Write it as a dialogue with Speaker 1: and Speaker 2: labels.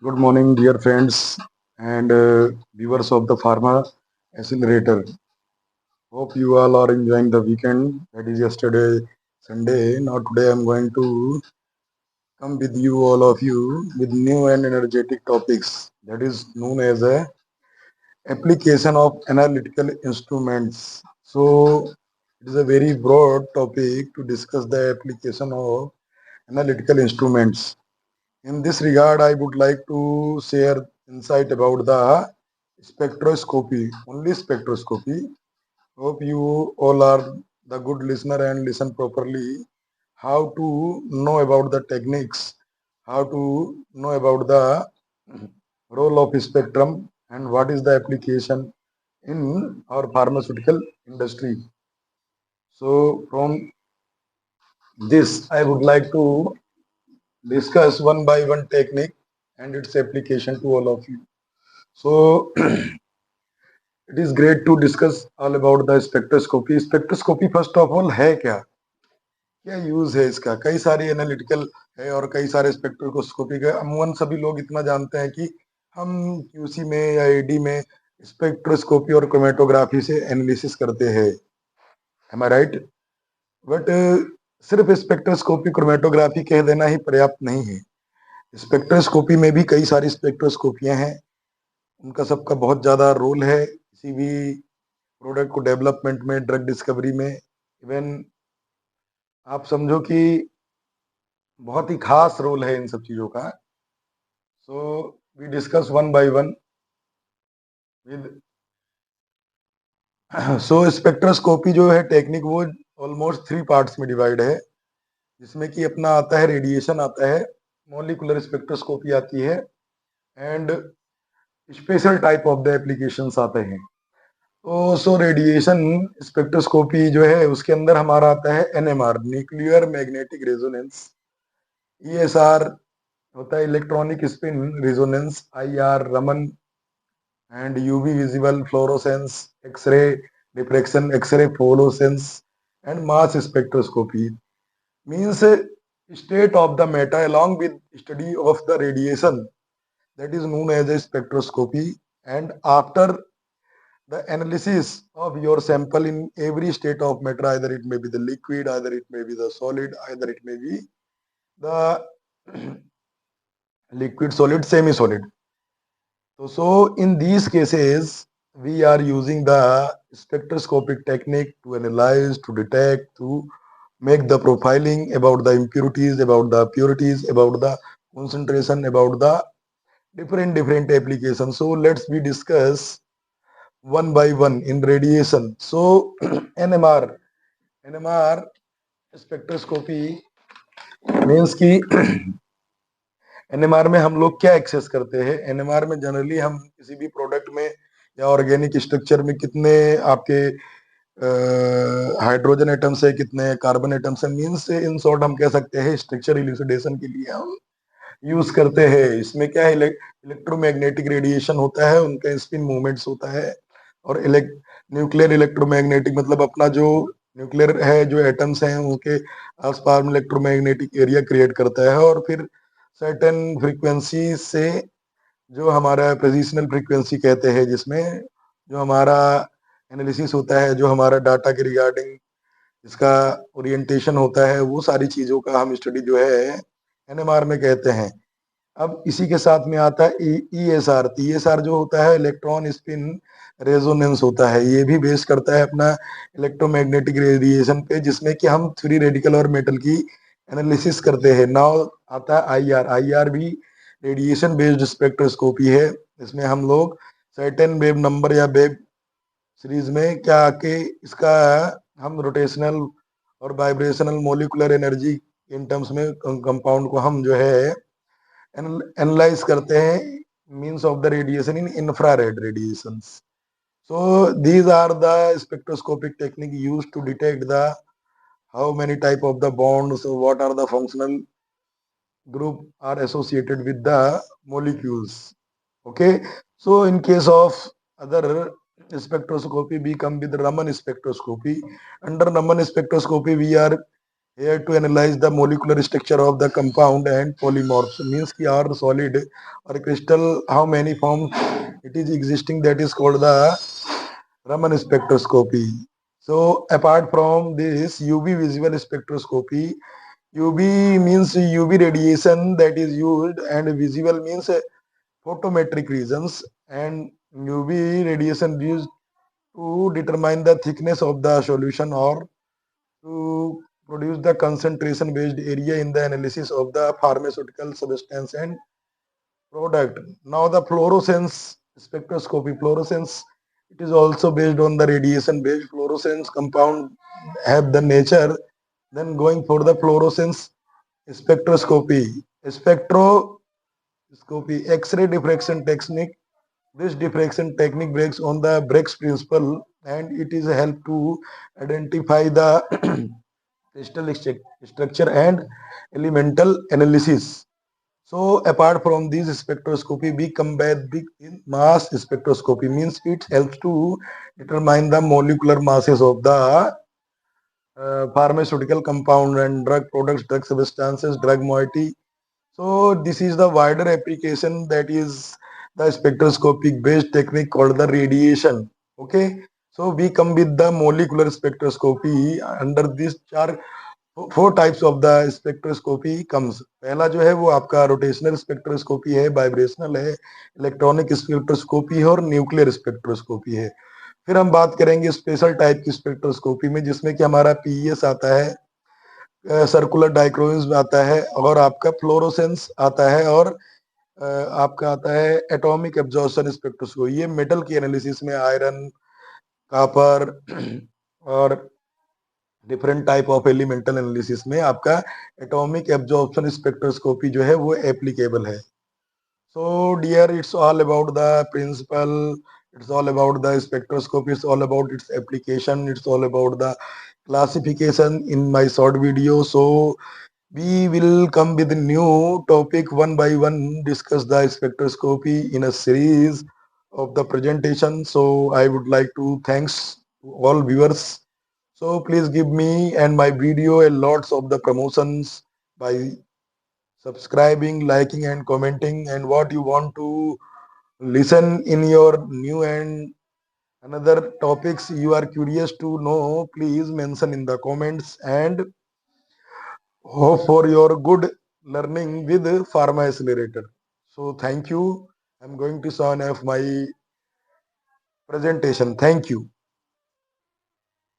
Speaker 1: Good morning, dear friends and viewers of the Pharma Accelerator. Hope you all are enjoying the weekend. That is yesterday, Sunday. Now today I'm going to come with you, all of you, with new and energetic topics. That is known as a application of analytical instruments. So it is a very broad topic to discuss the application of analytical instruments. In this regard, I would like to share insight about the spectroscopy, only spectroscopy. Hope you all are the good listener and listen properly. How to know about the techniques, how to know about the role of spectrum and what is the application in our pharmaceutical industry. So from this, I would like to discuss one by one technique and its application to all of you. So it is great to discuss all about the spectroscopy. Spectroscopy first of all है क्या, क्या use है इसका? कई सारी analytical है और कई सारे स्पेक्ट्रोस्कोपी के अमूमन सभी लोग इतना जानते हैं कि हम क्यूसी में या एडी में स्पेक्ट्रोस्कोपी और क्रोमेटोग्राफी से एनालिसिस करते हैं, एम आई राइट? बट सिर्फ स्पेक्ट्रोस्कोपी क्रोमेटोग्राफी कह देना ही पर्याप्त नहीं है। स्पेक्ट्रोस्कोपी में भी कई सारी स्पेक्ट्रोस्कोपियां हैं, उनका सबका बहुत ज़्यादा रोल है किसी भी प्रोडक्ट को डेवलपमेंट में, ड्रग डिस्कवरी में। इवन आप समझो कि बहुत ही खास रोल है इन सब चीज़ों का। So we discuss one by one with so spectroscopy जो है टेक्निक, वो ऑलमोस्ट 3 पार्ट्स में डिवाइड है, जिसमें कि अपना आता है रेडिएशन, आता है मॉलिकुलर स्पेक्ट्रोस्कोपी आती है, and special type of the applications आते हैं। तो सो रेडिएशन स्पेक्ट्रोस्कोपी जो है उसके अंदर हमारा आता है NMR, nuclear magnetic resonance. ESR होता है electronic spin resonance, IR Raman, and UV visible fluorescence, X-ray diffraction, X-ray fluorescence, and mass spectroscopy means state of the matter along with study of the radiation, that is known as a spectroscopy. And after the analysis of your sample in every state of matter, either it may be the liquid, either it may be the solid, either it may be the liquid, solid, semi solid. So in these cases we are using the spectroscopic technique to analyze, to detect, to make the profiling about the impurities, about the purities, about the concentration, about the different applications. So let's we discuss one by one in radiation. So NMR spectroscopy means कि NMR में हम लोग क्या access करते हैं? NMR में generally हम किसी भी प्रोडक्ट में या ऑर्गेनिक स्ट्रक्चर में कितने आपके हाइड्रोजन एटम्स है, कितने कार्बन एटम्स है, मीन्स इन शॉर्ट हम कह सकते हैं स्ट्रक्चर इल्यूसिडेशन के लिए हम यूज करते हैं। इसमें क्या है, इलेक्ट्रोमैग्नेटिक रेडिएशन होता है, उनका स्पिन मूवमेंट्स होता है, और न्यूक्लियर इलेक्ट्रोमैग्नेटिक मतलब अपना जो न्यूक्लियर है, जो एटम्स हैं उनके आसपास में इलेक्ट्रोमैग्नेटिक एरिया क्रिएट करता है, और फिर सर्टेन फ्रीक्वेंसी से जो हमारा पोजिशनल फ्रीक्वेंसी कहते हैं, जिसमें जो हमारा एनालिसिस होता है, जो हमारा डाटा के रिगार्डिंग इसका ओरिएंटेशन होता है, वो सारी चीज़ों का हम स्टडी जो है एनएमआर में कहते हैं। अब इसी के साथ में आता है ईएसआर। ईएसआर जो होता है इलेक्ट्रॉन स्पिन रेजोनेंस होता है, ये भी बेस करता है अपना इलेक्ट्रोमैग्नेटिक रेडिएशन पे, जिसमें कि हम फ्री रेडिकल और मेटल की एनालिसिस करते हैं। नाउ आता है आईआर। आईआर भी रेडिएशन बेस्ड स्पेक्ट्रोस्कोपी है। इसमें हम लोग सर्टेन वेव नंबर या वेव सीरीज में क्या आके इसका हम रोटेशनल और vibrational molecular energy in terms में कंपाउंड को हम जो है एनालाइज करते हैं, means of the radiation in infrared radiations. So these are the spectroscopic technique used to detect the how many type of the bonds, what are the functional group are associated with the molecules. Okay, so in case of other spectroscopy, we come with Raman spectroscopy. Under Raman spectroscopy, we are here to analyze the molecular structure of the compound and polymorphs, means ki are solid or crystal, how many forms it is existing, that is called the Raman spectroscopy. So apart from this UV visible spectroscopy, UV means UV radiation that is used, and visible means photometric reasons, and UV radiation used to determine the thickness of the solution or to produce the concentration based area in the analysis of the pharmaceutical substance and product. Now the fluorescence spectroscopy, fluorescence, it is also based on the radiation based. Fluorescence compound have the nature. Then going for the fluorescence spectroscopy, spectroscopy, X-ray diffraction technique. This diffraction technique breaks on the Bragg's principle, and it is a help to identify the crystal structure and elemental analysis. So apart from this spectroscopy, we come back in mass spectroscopy, means it helps to determine the molecular masses of the pharmaceutical compound and drug products, drug substances, drug moiety. So this is the wider application, that is the spectroscopic based technique called the radiation. Okay, so we come with the molecular spectroscopy. Under this चार four types of the spectroscopy comes. पहला जो है वो आपका rotational spectroscopy है, vibrational है, electronic spectroscopy है और न्यूक्लियर स्पेक्ट्रोस्कोपी है. फिर हम बात करेंगे स्पेशल टाइप की स्पेक्ट्रोस्कोपी में, जिसमें कि हमारा पीईएस आता है, सर्कुलर डाइक्रोइज्म आता है, और आपका फ्लोरोसेंस आता है, और आपका आता है एटॉमिक एब्जॉर्प्शन स्पेक्ट्रोस्कोपी. ये मेटल की एनालिसिस में आयरन, कॉपर और different type of elemental analysis में आपका एटॉमिक एब्जॉर्प्शन स्पेक्ट्रोस्कोपी जो है वो एप्लीकेबल है. So dear, it's all about the principle, it's all about the spectroscopy, it's all about its application, it's all about the classification in my short video. So we will come with a new topic one by one, discuss the spectroscopy in a series of the presentation. So I would like to thanks to all viewers. So please give me and my video a lots of the promotions by subscribing, liking and commenting, and what you want to listen in your new and another topics you are curious to know, please mention in the comments, and hope for your good learning with Pharma Accelerator. So thank you. I'm going to sign off my presentation. Thank you.